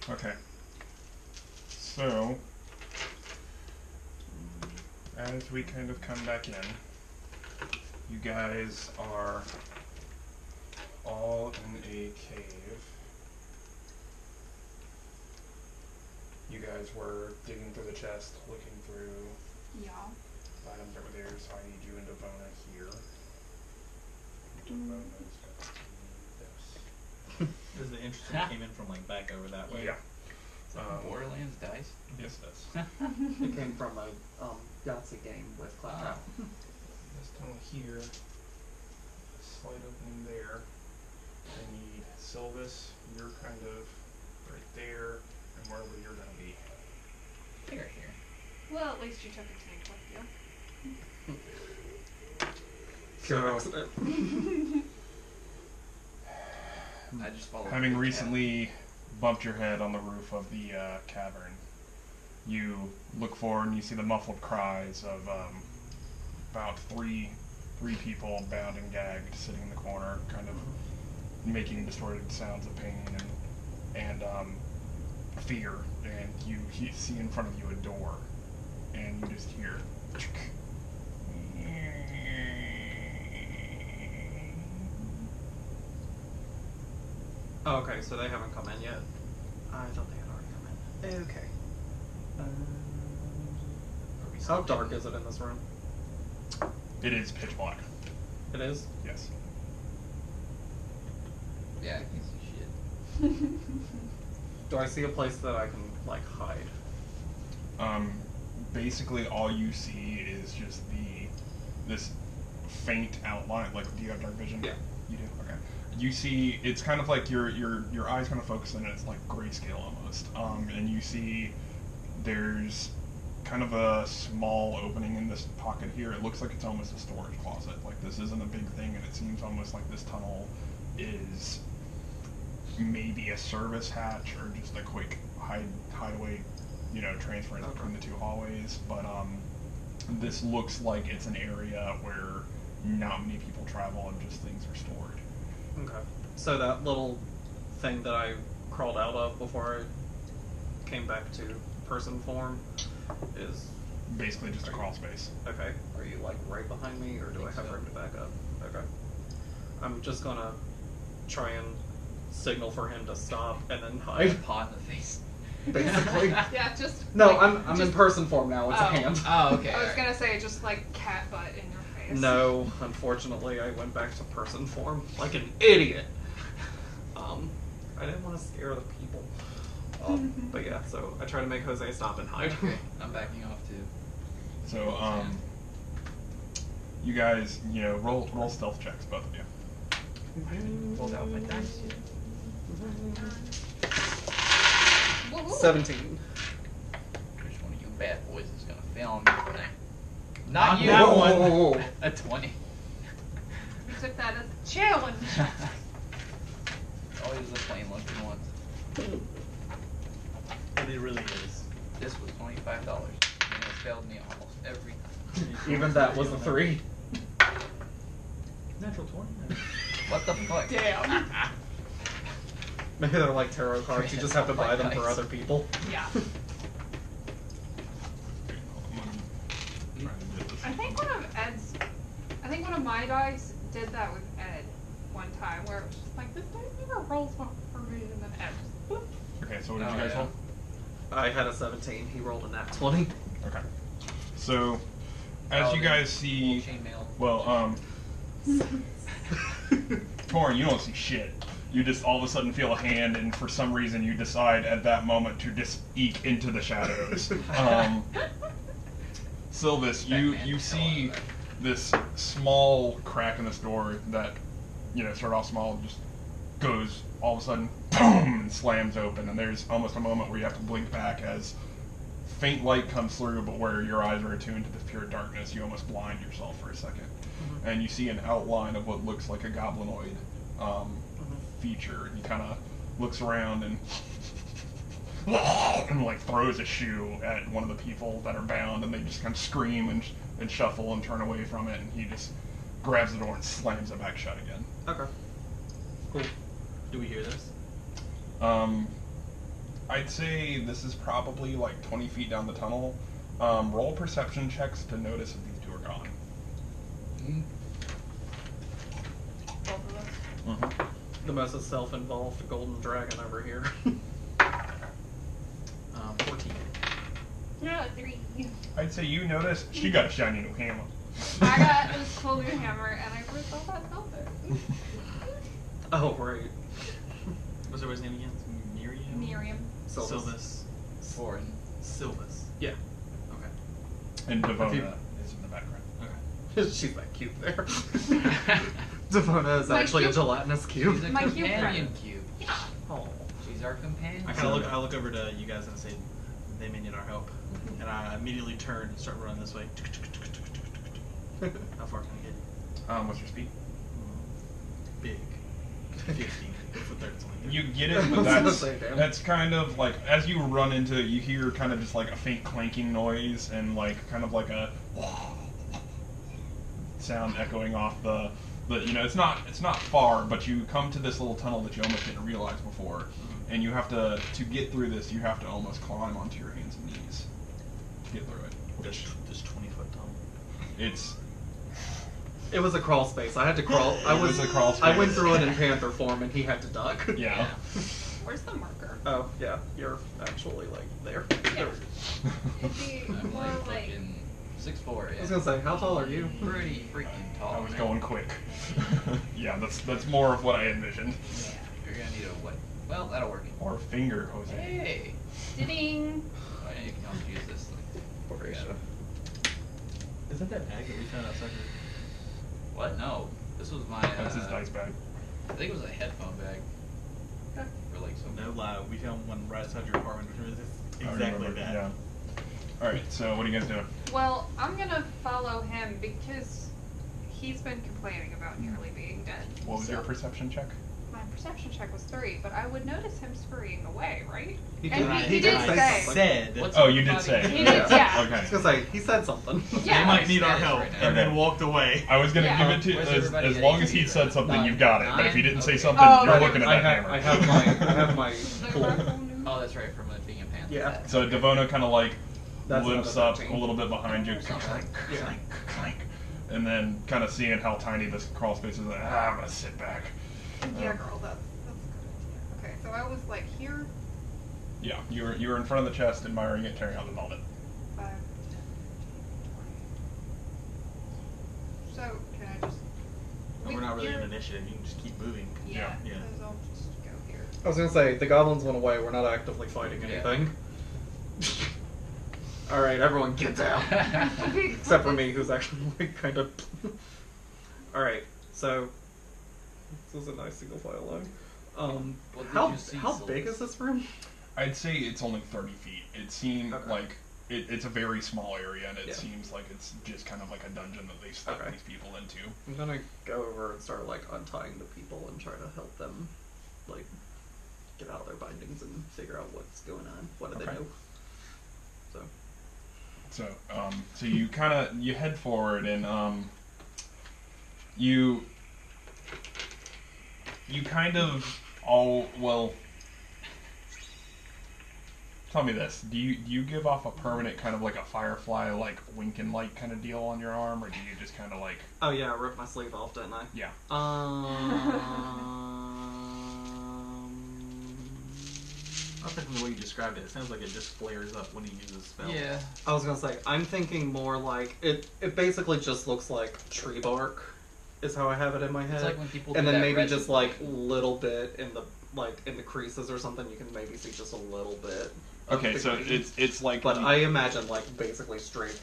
Okay. So, as we kind of come back in, you guys are all in a cave. You guys were digging through the chest, looking through items that were there, so I need you and Devona here. Devona's got this. This is the interesting came in from like back over that way. Yeah. Is that Borderlands dice? Yes, it is. It came from a Yahtzee game with Claptrap. This tunnel here, a slight opening there. I need Sylvis, you're kind of right there, and wherever you're going to be. Here, here. Well, at least you took a tank with you. Pure So, accident. I just followed. having the recently bumped your head on the roof of the cavern, you look forward and you see the muffled cries of about three people bound and gagged sitting in the corner, kind of making distorted sounds of pain and fear. And you see in front of you a door, and you just hear. Oh, okay, so they haven't come in yet. I thought they had already come in. Okay. How dark is it in this room? It is pitch black. It is? Yes. Yeah, I can see shit. Do I see a place that I can, like, hide? Basically all you see is just this faint outline. Like, do you have dark vision? Yeah. You do? Okay. You see, it's kind of like your eyes kind of focus in, and it's like grayscale almost. And you see there's kind of a small opening in this pocket here. It looks like it's almost a storage closet. Like, this isn't a big thing, and it seems almost like this tunnel is maybe a service hatch or just a quick hideaway, transference between the two hallways. But this looks like it's an area where not many people travel and just things are stored. Okay. So that little thing that I crawled out of before I came back to person form is... Basically just a crawl space. Okay. Are you, like, right behind me, or do I have room to back up? Okay. I'm just gonna try and signal for him to stop and then hide. Paw in the face. Basically. Yeah, just... No, like, I'm in person form now. It's a hand. Oh, okay. I was gonna say, just like cat butt in your face. No, unfortunately, I went back to person form like an idiot. I didn't want to scare the people. But yeah, so I try to make Jose stop and hide. Okay, I'm backing off too. So, you guys, roll stealth checks, both of you. Pulled out my dice. Woohoo. 17. Which one of you bad boys is gonna fail on me tonight? Not you! that one. A 20. You took that as a challenge. Always the plain looking ones. But it really is. This was $25. And it failed me almost every time. Even that was a 3. Natural 20. What the fuck? Damn. Maybe they're like tarot cards. You just have to buy them for other people. Yeah. I think one of my dice did that with Ed one time, where it was just like, this dice never rolls one for me, and then Ed just boop. Okay, so what did Oh, you guys yeah. roll? I had a 17. He rolled a nat 20. Okay. So, as you guys see, Chainmail. well, Torn, you don't see shit. You just all of a sudden feel a hand, and for some reason you decide at that moment to just eke into the shadows. Sylvis, you see this small crack in this door that, started off small, just goes all of a sudden, boom, and slams open, and there's almost a moment where you have to blink back as faint light comes through, but where your eyes are attuned to this pure darkness, you almost blind yourself for a second. Mm-hmm. And you see an outline of what looks like a goblinoid feature. He kind of looks around and like throws a shoe at one of the people that are bound, and they just kind of scream and shuffle and turn away from it, and he just grabs the door and slams it back shut again. Okay. Cool. Do we hear this? I I'd say this is probably like 20 feet down the tunnel. Roll perception checks to notice if these two are gone. Both of us. Mm-hmm. The most self-involved golden dragon over here. 14. No, 3. I'd say you notice she got a shiny new hammer. I got this cool new hammer, and I ripped all that velvet. Oh, right. What's everybody's name again? Miriam? Miriam. Sylvis. Foreign. Sylvis. Yeah. Okay. And Devona If you- is in the background. Okay. She's that cute there. Devona is My actually a cube- gelatinous cube. She's a My cube companion friend. cube. Oh. She's our companion. I kind of look. I look over to you guys and say, "They may need our help," and I immediately turn and start running this way. How far can I get? What's your speed? Big. 50. Go for 30. You get it, but I was gonna that's say, damn. that's kind of like as you run into it, you hear kind of just like a faint clanking noise and like kind of like a sound echoing off the you know it's not far, but you come to this little tunnel that you almost didn't realize before, and you have to get through this. You have to almost climb onto your hands and knees to get through it. This 20-foot tunnel. It's It was a crawl space. I had to crawl. I It was a crawl I went space. through it in panther form, and he had to duck. yeah. Where's the marker? Oh yeah, you're actually like there. Yeah. It'd be I'm more like like. fucking 6'4", I yeah. was gonna say, how tall are you? Pretty freaking tall. I was man. going quick. Yeah, that's more of what I envisioned. You're gonna need a what? Well, that'll work. Or a finger, Jose. Hey! Ding. Oh, yeah, you can also use this. Like, Is that bag that we found outside? what? No. This was my. That's his dice bag. I think it was a headphone bag. Or like some. No lie. We found one right outside your apartment. I Exactly remember, that. Yeah. All right. So what are you guys doing? Well, I'm gonna follow him because he's been complaining about nearly being dead. What was So your perception check? My perception check was 3, but I would notice him scurrying away, right? He And did- he did say say. something. Said. What's Oh, up, you did buddy? say. He did, yeah. I was Okay. gonna say, he said something. Yeah. They might need our Status help, right now. and then Okay. walked away. I was gonna Yeah. give it to Where's as everybody as at long as HP he right said now? something, Nine. you've got it. But if he didn't say Okay. something, Oh, you're okay. looking at I that have, hammer. I have my The pool. rifle new- Oh, that's right, from it being a panther. Yeah. So Devona kind of like That's limps another up 13. a little bit behind you, clank, Yeah. clank, clank, and then kind of seeing how tiny this crawl space is. Like, I'm gonna sit back. Yeah, girl, that's a good idea. Okay, so I was like here. Yeah, you were in front of the chest, admiring it, tearing out the velvet. 5, 10, 20. So, can I just... But we're not really You're- in initiative. You can just keep moving. Yeah, Yeah. because I'll just go here. I was gonna say, the goblins went away. We're not actively fighting Yeah. anything. Alright, everyone get down. Except for me, who's actually like, kind of... Alright, so... This is a nice single file line. What did How you see, big Sylvis? is this room? I'd say it's only 30 feet. It seemed Okay. like it's a very small area, and it Yeah. seems like it's just kind of like a dungeon that they stuck Okay. these people into. I'm gonna go over and start like untying the people and try to help them like get out of their bindings and figure out what's going on. What do they Okay. know? So So you kind of you head forward, and you kind of tell me this: do you give off a permanent kind of like a firefly like wink and light kind of deal on your arm, or do you just kind of like oh yeah, I ripped my sleeve off, didn't I? yeah? I think from the way you described it, it sounds like it just flares up when he uses spells. Yeah. I was gonna say I'm thinking more like it basically just looks like tree bark is how I have it in my head. It's like when people and do then that maybe resin just like thing. little bit in the creases or something. You can maybe see just a little bit. of Okay, the so green. it's like But I imagine like basically straight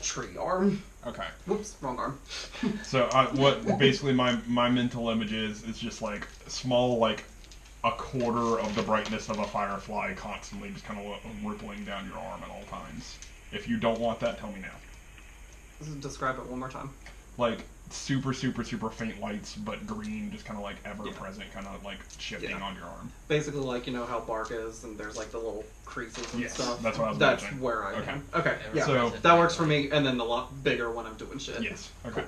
tree arm. okay. Whoops, wrong arm. So what basically my mental image is just like small like a quarter of the brightness of a firefly constantly just kind of rippling down your arm at all times. If you don't want that, tell me now. Describe it one more time. Like super faint lights, but green, just kind of like ever present, kind of like shifting Yeah. on your arm. Basically, like you know how bark is, and there's like the little creases and Yes, stuff. that's what I was That's imagining. where I Okay. am. Okay, Ever yeah, So- present that works right for now. me, and then a lot bigger when I'm doing shit. Yes. Okay.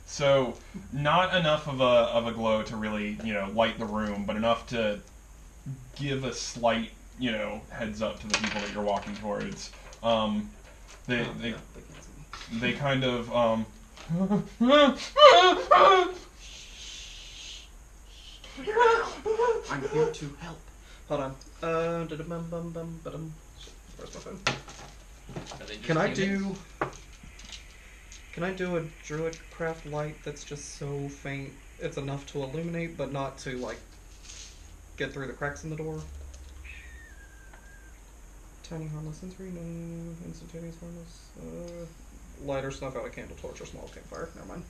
So not enough of a glow to really light the room, but enough to give a slight you know, heads up to the people that you're walking towards. They Yeah, they can't see me. they kind of I'm here to help. Hold on. Da-da-bum-bum-bum-ba-dum. Where's my phone? Are they just Can I humans? do a druid craft light that's just so faint it's enough to illuminate, but not to like get through the cracks in the door? Tiny harmless sensory, no instantaneous harmless. Lighter snuff out a candle, torch, or small campfire. Never mind.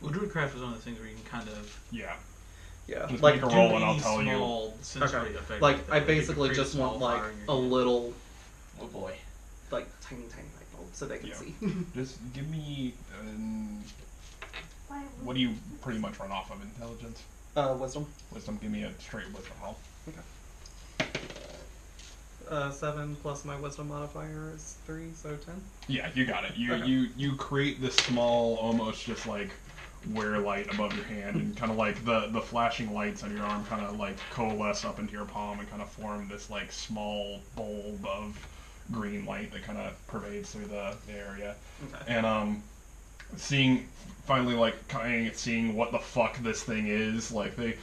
Well, Druidcraft is one of the things where you can kind of yeah. Yeah, Just like make a do roll and I'll any tell you. small sensory okay. effect. Like with it. I Like, you can basically create just small want like fire in your a hand. little, Oh boy. like tiny light bulb so they can Yeah. see. Just give me. What do you pretty much run off of? Intelligence, Wisdom. wisdom. Give me a straight wisdom roll. 7 plus my wisdom modifier is 3, so 10. Yeah, you got it. You Okay. you create this small, almost just like wear light above your hand, and kind of like the flashing lights on your arm kind of like coalesce up into your palm and kind of form this like small bulb of green light that kind of pervades through the area. Okay. And seeing finally like kind of seeing what the fuck this thing is, like they.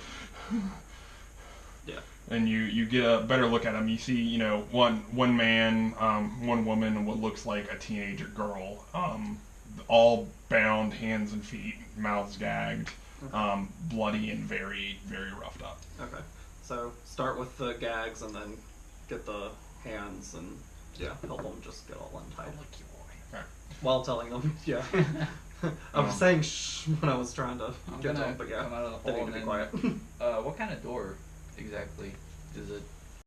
Yeah. And you get a better look at them. You see, you know, one man, one woman, and what looks like a teenager girl, all bound, hands and feet, mouths gagged, bloody and very, very roughed up. Okay. So start with the gags and then get the hands and help them just get all untied. Okay. While telling them, yeah. I was saying shh when I was trying to I'm get to gonna them, but yeah, come out of the they hole need to be and quiet. what kind of door exactly is it?